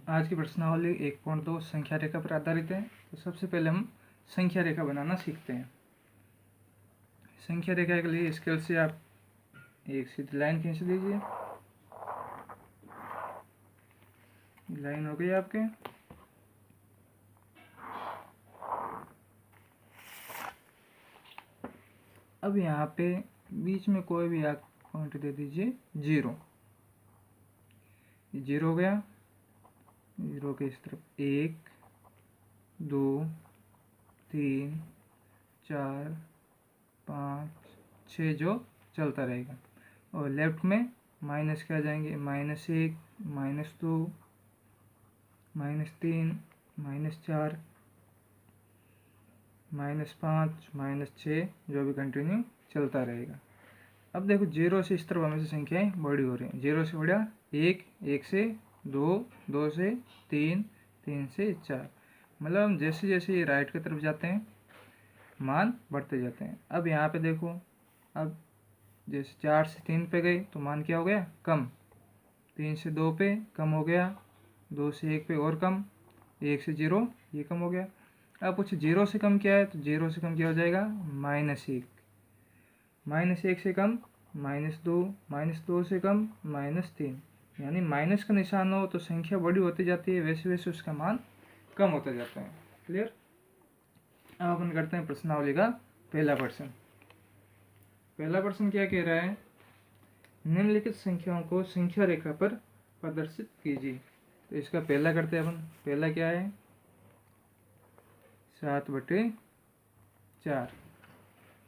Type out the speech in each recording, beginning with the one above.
आज की प्रश्नावली 1.2 संख्या रेखा पर आधारित है। तो सबसे पहले हम संख्या रेखा बनाना सीखते हैं। संख्या रेखा के लिए स्केल से आप एक सीधी लाइन खींच दीजिए। लाइन हो गई आपके। अब यहाँ पे बीच में कोई भी आप पॉइंट दे दीजिए 0। 0 हो गया। 0 के इस तरफ 1 2 3 4 5 6 जो चलता रहेगा। और लेफ्ट में माइनस के आ जाएंगे -1 -2 -3 -4 -5 -6 जो भी कंटिन्यू चलता रहेगा। अब देखो 0 से इस तरफ हमें से संख्याएं बड़ी हो रही हैं। 0 से बढ़ा 1, 1 से 2, 2 से 3, 3 से 4। मतलब हम जैसे जैसे ये राइट की तरफ जाते हैं मान बढ़ते जाते हैं। अब यहाँ पे देखो, अब जैसे 4 से 3 पे गए तो मान क्या हो गया? कम। 3 से 2 पे कम हो गया। 2 से 1 पे और कम। 1 से 0 ये कम हो गया। अब कुछ 0 से कम क्या है? तो 0 से कम क्या हो जाएगा? -1। -1 से कम -2, -2 से कम -3। यानी माइनस का निशान हो तो संख्या बड़ी होती जाती है, वैसे वैसे उसका मान कम होता जाता है। क्लियर? अब अपन करते हैं प्रश्नावली का पहला प्रश्न। पहला प्रश्न क्या कह रहा है? निम्नलिखित संख्याओं को संख्या रेखा पर प्रदर्शित कीजिए। तो इसका पहला करते हैं अपन। पहला क्या है? 7/4।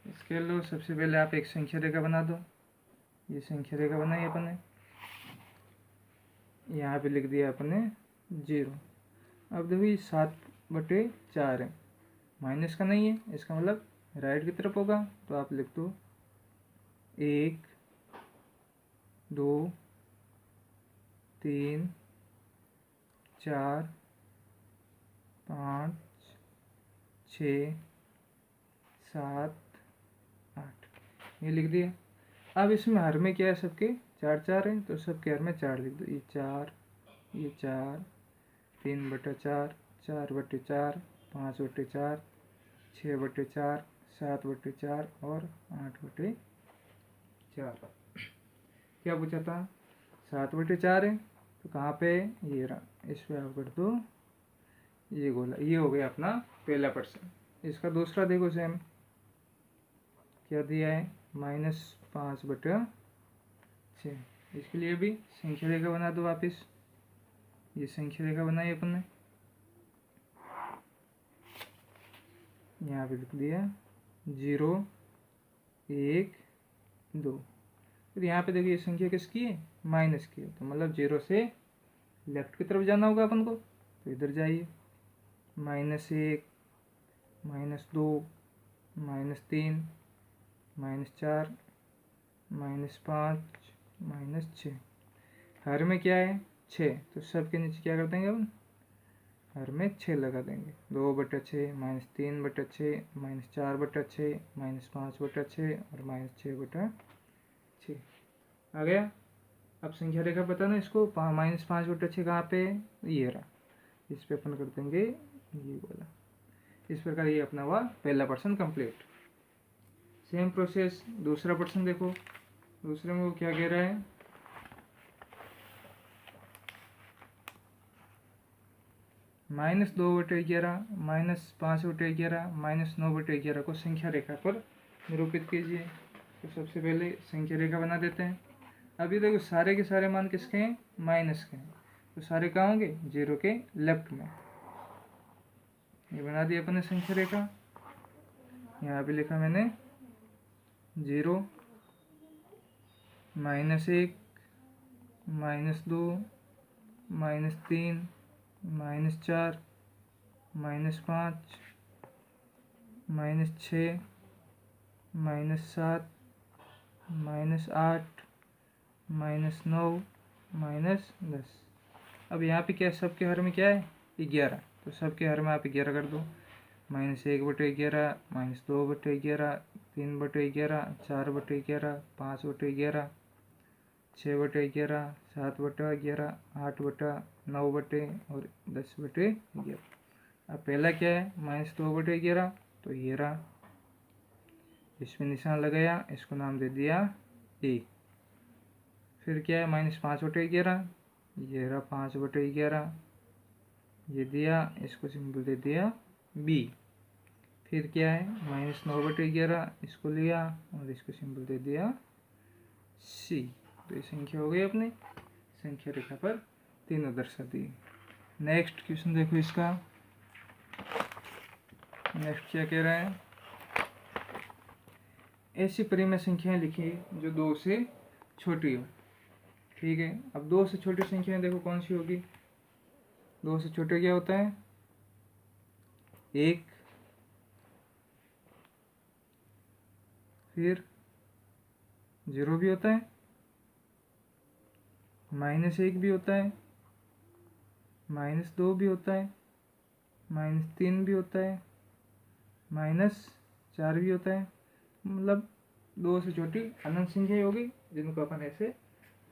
इसके लो सबसे पहले आप एक संख्या रेखा बना दो। ये संख्या रेखा बनाई अपन ने, यहाँ पे लिख दिया अपन ने 0। अब देखो ये 7/4 है, माइनस का नहीं है, इसका मतलब राइट की तरफ होगा। तो आप लिख दो 1 2 3 4 5 6 7 8 ये लिख दिया। अब इसमें हर में क्या है? सबके 4 है, तो सबके हर में 4 लिख दो। ये 4, ये 4, 3/4, 4/4, 5/4, 6/4, 7/4 और 8/4। क्या पूछा था? 7/4 है, तो कहाँ पे? ये रहा, इस पे आप कर दो ये गोला। ये हो गया अपना पहला प्रश्न। इसका दूसरा देखो सेम क्या दिया है? -5/6। इसके लिए भी संख्या रेखा बना दो वापिस। ये संख्या रेखा बनाई अपन ने, यहाँ पे लिख दिया 0 1 2। फिर यहाँ पे देखिए संख्या किसकी है? माइनस की है, तो मतलब 0 से लेफ्ट की तरफ जाना होगा अपन को। तो इधर जाइए, -1 -2 -3 -4 -5 -6। हर में क्या है? 6, तो सब के नीचे क्या कर देंगे अपन? हर में 6 लगा देंगे। 2/6 -3/6 -4/6 -5/6 और -6/6 आ गया। अब संख्या रेखा पता ना इसको, -5/6 कहाँ पे? ये रहा, इस पे अपन कर देंगे ये वाला। इस प्रकार ये अपना हुआ पहला प्रश्न कंप्लीट। सेम प्रोसेस दूसरा प्रश्न देखो। दूसरे में वो क्या कह रहा है? -2/11 -5/11 -9/11 को संख्या रेखा पर निरूपित कीजिए। तो सबसे पहले संख्या रेखा बना देते हैं। अभी देखो सारे के सारे मान किसके हैं? माइनस के हैं, तो सारे कहाँ होंगे? 0 के लेफ्ट में। ये बना दिया अपने संख्या रेखा। यहाँ पे लिखा मैंने 0 -1 -2 -3 -4 -5 -6 -7 -8 -9 -10। अब यहाँ पे क्या है? सबके हर में क्या है? 11, तो सबके हर में आप 11 कर दो। -1/11 -2/11 3/11 4/11 5/11 6/11 7/11 8/11 9 और 10/11। अब पहला क्या है, -2/11, तो ये रहा, इसमें निशान लगाया, इसको नाम दे दिया ए। फिर क्या है, -5/11, ये रहा 5/11, ये दिया, इसको सिंबल दे दिया बी। फिर क्या है, -9/11, इसको लिया और इसको सिंबल दे दिया सी। तो ये संख्या हो गई अपनी संख्या रेखा पर तीनों दर्शा दी। नेक्स्ट क्वेश्चन देखो इसका, नेक्स्ट क्या कह रहा है, ऐसी परिमेय संख्याएं लिखिए जो 2 से छोटी हो। ठीक है, अब 2 से छोटी संख्याएं देखो कौन सी होगी। 2 से छोटे क्या होता है, 1, फिर 0 भी होता है, -1 भी होता है, -2 भी होता है, -3 भी होता है, -4 भी होता है। मतलब 2 से छोटी अनंत संख्या होगी जिनको अपन ऐसे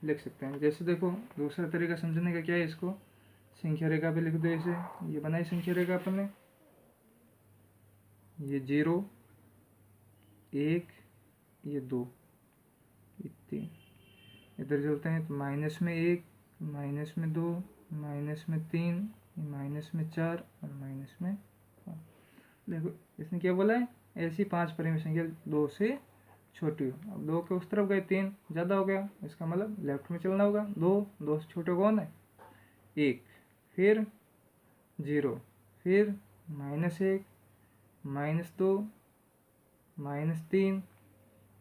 लिख सकते हैं। जैसे देखो दूसरा तरीका समझने का क्या है, इसको संख्या रेखा पे लिख दो ऐसे। ये बनाई संख्या रेखा अपन ने, ये 0, 1, ये 2, ये 3, इधर चलते हैं तो -1, -2, -3, -4 और -5। देखो इसने क्या बोला है, ऐसी 5 परिमेय संख्या 2 से छोटी हो। अब 2 के उस तरफ गए, 3 ज़्यादा हो गया, इसका मतलब लेफ्ट में चलना होगा। 2 से छोटे कौन है, 1, फिर 0, फिर -1, -2, -3,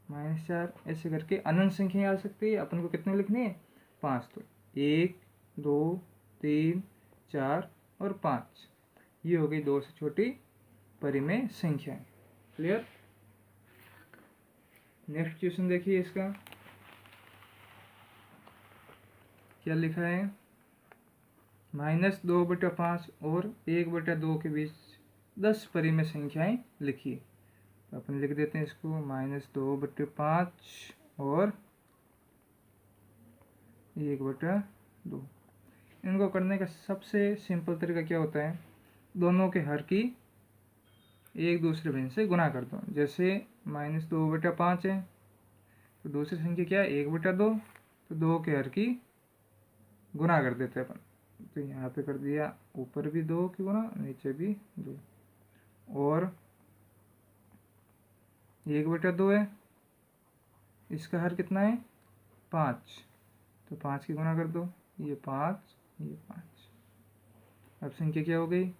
-4, ऐसे करके अनंत संख्या आ सकती है। अपन को कितने लिखनी है, 5। तो 1, 2, 3, 4 और 5, ये हो गई 2 से छोटी परिमेय संख्याएं। क्लियर। नेक्स्ट क्वेश्चन देखिए इसका क्या लिखा है, -2/5 और 1/2 के बीच 10 परिमेय संख्याएं लिखिए। तो अपन लिख देते हैं इसको, -2/5 और 1/2। इनको करने का सबसे सिंपल तरीका क्या होता है, दोनों के हर की एक दूसरे भिन्न से गुना कर दो। जैसे -2/5 है तो दूसरी संख्या क्या है, 1/2, तो 2 के हर की गुना कर देते हैं अपन। तो यहाँ पे कर दिया, ऊपर भी 2 की गुना, नीचे भी 2, और 1/2 है, इसका हर कितना है, 5, तो 5 की गुना कर दो, ये 5, ये 5। अब संख्या क्या हो गई,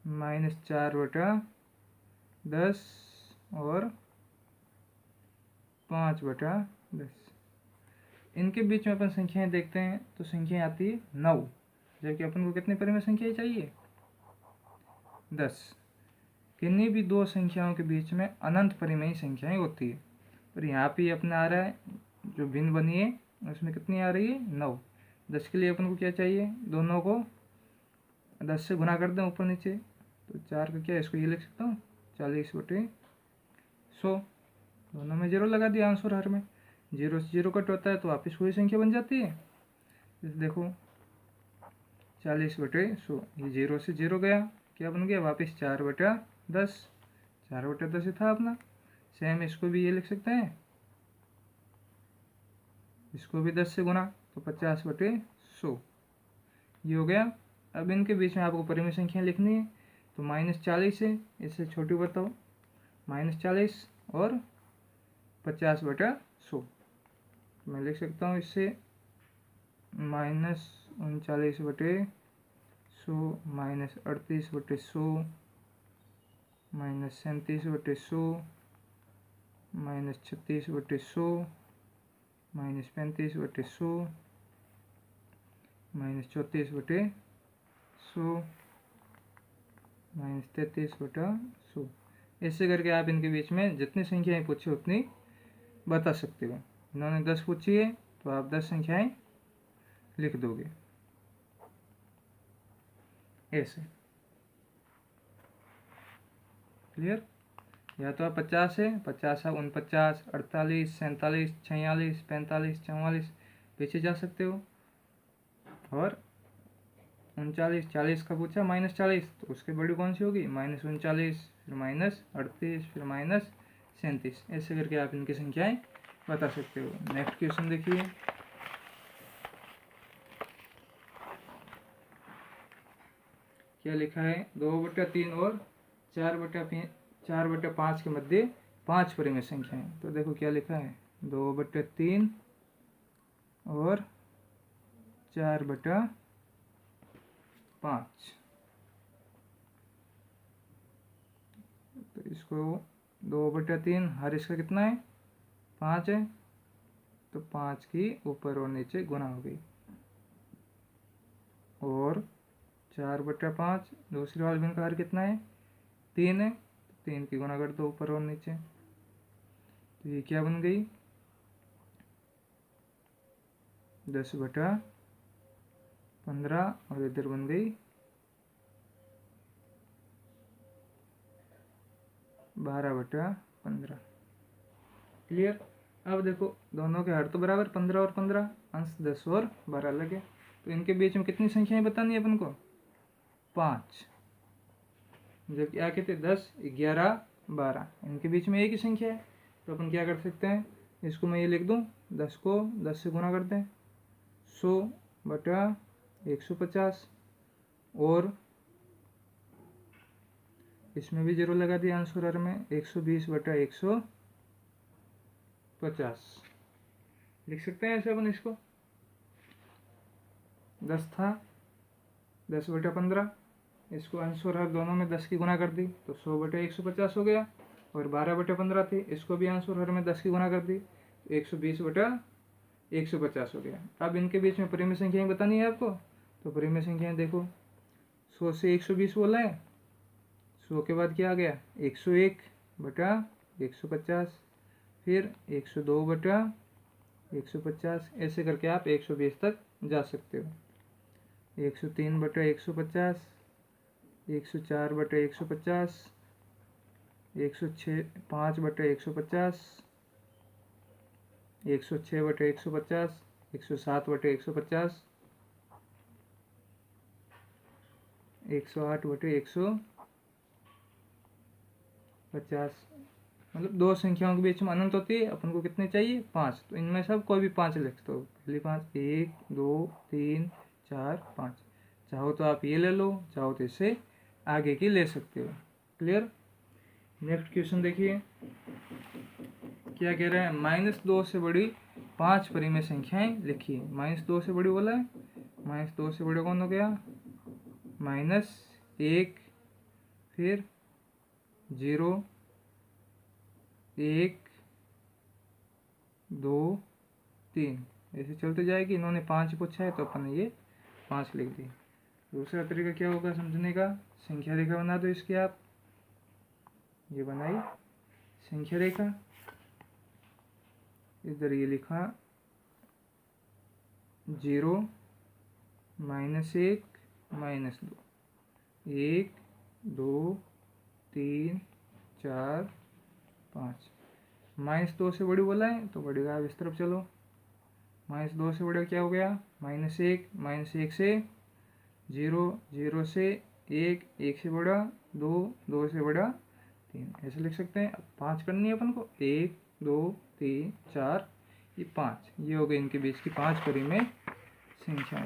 -4/10 और 5/10। इनके बीच में अपन संख्याएं देखते हैं तो संख्याएं आती है 9, जबकि अपन को कितने परिमेय संख्याएं चाहिए, 10। किन्हीं भी दो संख्याओं के बीच में अनंत परिमेय संख्याएं होती है। और यहाँ पे अपना आ रहा है जो भिन्न बनी है उसमें कितनी आ रही है, 9। 10 के लिए अपन को क्या चाहिए, दोनों को 10 से गुना कर दें ऊपर नीचे। तो 4 का क्या है, इसको ये लिख सकता हूँ 40/100। दोनों में 0 लगा दिया आंसर हर में। 0 से 0 कट होता है तो वापिस वही संख्या बन जाती है। जैसे देखो 40/100, ये 0 से 0 गया, क्या बन गया वापिस 4/10। 4/10 ही था अपना। सेम इसको भी ये लिख सकते हैं, इसको भी 10 से गुना, तो 50/100 ये हो गया। अब इनके बीच में आपको परिमेय संख्या लिखनी है, तो -40 है, इससे छोटी बताओ, -40 और 50/100। मैं लिख सकता हूँ इससे -39/100, -38/100, -37/100, -36/100, -35/100, -34/100, -33/100। ऐसे करके आप इनके बीच में जितनी संख्याएं पूछी उतनी बता सकते हो। इन्होंने 10 पूछी है तो आप 10 संख्याएं लिख दोगे ऐसे। क्लियर। या तो आप 50 है, 50, 49, 48, 47, 46, 45, 44 पीछे जा सकते हो। और 39, 40 का पूछा -40, तो उसके बड़ी कौन सी होगी, -39, फिर -38, फिर -37। ऐसे करके आप इनकी संख्याएं बता सकते हो। नेक्स्ट क्वेश्चन देखिए, क्या लिखा है, 2/3 और 4/5 के मध्य 5 परिमेय संख्याएं। तो देखो क्या लिखा है, 2/3 और 4/5। तो इसको 2/3, हर इसका कितना है, 5 है, तो 5 की ऊपर और नीचे गुना हो गई। और 4/5 दूसरी वाले भिन्न का हर कितना है, 3 है, तो 3 की गुना कर दो ऊपर और नीचे। तो ये क्या बन गई, 10/15, और इधर बन गई 12/15। क्लियर। अब देखो दोनों के हर तो बराबर, 15 और 15, अंश 10 और 12 अलग है, तो इनके बीच में कितनी संख्याएं बतानी है अपन को, 5। जब क्या कहते, 10, 11, 12, इनके बीच में एक ही संख्या है, तो अपन क्या कर सकते हैं, इसको मैं ये लिख दूं, 10 को 10 से गुना करते हैं, 100/150, और इसमें भी 0 लगा दिया आंसर में, 120/150 लिख सकते हैं ऐसे अपन इसको। 10 था, 10/15, इसको अंश और हर दोनों में 10 की गुना कर दी, तो 100/150 हो गया। और 12/15 थी, इसको भी अंश और हर में 10 की गुना कर दी, तो 120/150 हो गया। अब इनके बीच में परिमेय संख्याएं बतानी है आपको, तो परिमेय संख्याएं देखो, 100 से 120 बोला है, 100 के बाद क्या आ गया, 101/150, फिर 102/150, ऐसे करके आप 120 तक जा सकते हो। 103/150, 104/150, 5/150, 106/150, 107/150, 108/150। मतलब दो संख्याओं के बीच में अनंत होती है, अपन को कितने चाहिए, 5, तो इनमें सब कोई भी 5 लिख दो। पहली 5, 1, 2, 3, 4, 5। चाहो तो आप ये ले लो, चाहो तो इससे आगे की ले सकते हो। क्लियर। नेक्स्ट क्वेश्चन देखिए, क्या कह रहा है, -2 से बड़ी 5 परिमेय संख्याएं लिखिए। -2 से बड़ी बोला है, -2 से बड़ी कौन हो गया, -1, फिर 0, 1, 2, 3, ऐसे चलते जाएगी। इन्होंने 5 पूछा है, तो अपन ने ये 5 लिख दी। दूसरा तरीका क्या होगा समझने का, संख्या रेखा बना दो इसकी आप, ये बनाई संख्या रेखा, इधर ये लिखा 0, -1, -2, 1, 2, 3, 4, 5। -2 से बड़ी बोला है, तो बड़ी का इस तरफ चलो। -2 से बड़ा क्या हो गया, -1, -1 से 0, 0 से 1, 1 से बड़ा 2, 2 से बड़ा 3, ऐसे लिख सकते हैं। अब 5 करनी है अपन को, 1, 2, 3, 4, ये 5, ये हो गए इनके बीच की 5 परिमेय संख्याएं।